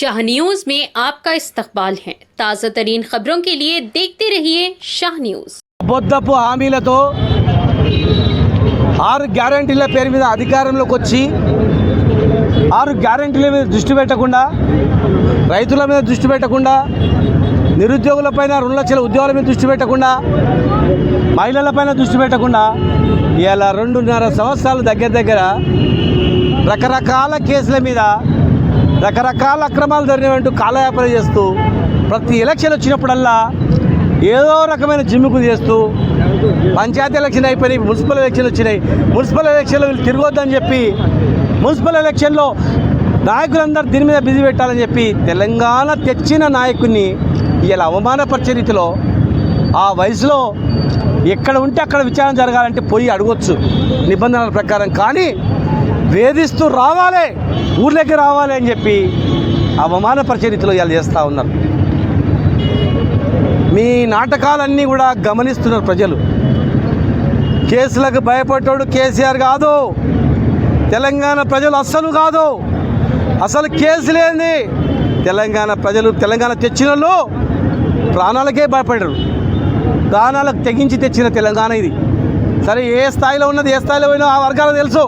Shah news में आपका इस्तकबाल है। ताज़ा तरीन खबरों के लिए देखते रहिए शाह न्यूज। అబద్ధపు హామీలతో 6 గ్యారెంటీల పేరు మీద అధికారంలోకి వచ్చి 6 గ్యారెంటీల మీద దృష్టి పెట్టకుండా, రైతుల మీద దృష్టి పెట్టకుండా, నిరుద్యోగులపైన 2 లక్షల ఉద్యోగాల మీద దృష్టి పెట్టకుండా, మహిళలపైన దృష్టి పెట్టకుండా ఇలా 2.5 సంవత్సరాలు దగ్గర రకరకాల కేసుల మీద రకరకాల అక్రమాలు జరిగినట్టు కాలయాపన చేస్తూ ప్రతి ఎలక్షన్ వచ్చినప్పుడల్లా ఏదో రకమైన జిమ్ముకు చేస్తూ పంచాయతీ ఎలక్షన్ అయిపోయి మున్సిపల్ ఎలక్షన్ వచ్చినాయి. మున్సిపల్ ఎలక్షన్లో వీళ్ళు తిరగొద్దని చెప్పి మున్సిపల్ ఎలక్షన్లో నాయకులందరూ దీని మీద బిజీ పెట్టాలని చెప్పి తెలంగాణ తెచ్చిన నాయకుడిని ఇలా అవమానపరిచే రీతిలో ఆ వయసులో ఎక్కడ ఉంటే అక్కడ విచారణ జరగాలంటే పోయి అడగొచ్చు నిబంధనల ప్రకారం, కానీ వేధిస్తూ రావాలి, ఊర్లోకి రావాలి అని చెప్పి అవమానపరిచే రీతిలో ఇలా చేస్తూ ఉన్నారు. మీ నాటకాలన్నీ కూడా గమనిస్తున్నారు ప్రజలు. కేసులకు భయపడ్డాడు కేసీఆర్ కాదు, తెలంగాణ ప్రజలు అస్సలు కాదు. అసలు కేసు లేని తెలంగాణ ప్రజలు, తెలంగాణ తెచ్చిన వాళ్ళు ప్రాణాలకే భయపడ్డారు. ప్రాణాలకు తెగించి తెచ్చిన తెలంగాణ ఇది. సరే, ఏ స్థాయిలో ఉన్నది, ఏ స్థాయిలో పోయినా ఆ వర్గాలకు తెలుసు,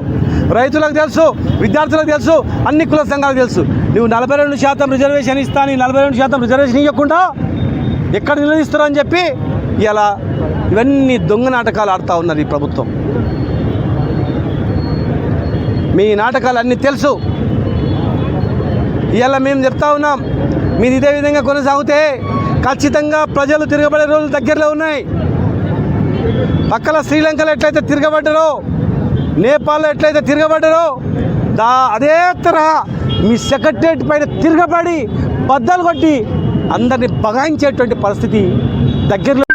రైతులకు తెలుసు, విద్యార్థులకు తెలుసు, అన్ని కుల సంఘాలకు తెలుసు. నువ్వు 42% రిజర్వేషన్ ఇస్తాను, 42% రిజర్వేషన్ ఇవ్వకుండా ఎక్కడ నిలదీస్తారో అని చెప్పి ఇలా ఇవన్నీ దొంగ నాటకాలు ఆడుతూ ఉన్నారు ఈ ప్రభుత్వం. మీ నాటకాలు అన్నీ తెలుసు. ఇలా మేము చెప్తా ఉన్నాం, మీరు ఇదే విధంగా కొనసాగితే ఖచ్చితంగా ప్రజలు తిరగబడే రోజులు దగ్గరలో ఉన్నాయి. పక్కన శ్రీలంకలో ఎట్లయితే తిరగబడ్డారో, నేపాల్లో ఎట్లయితే తిరగబడ్డారో, అదే తరహా మీ సెక్రటరేట్ పైన తిరగబడి బద్దలు కొట్టి అందరినీ బగాయించేటువంటి పరిస్థితి దగ్గరలో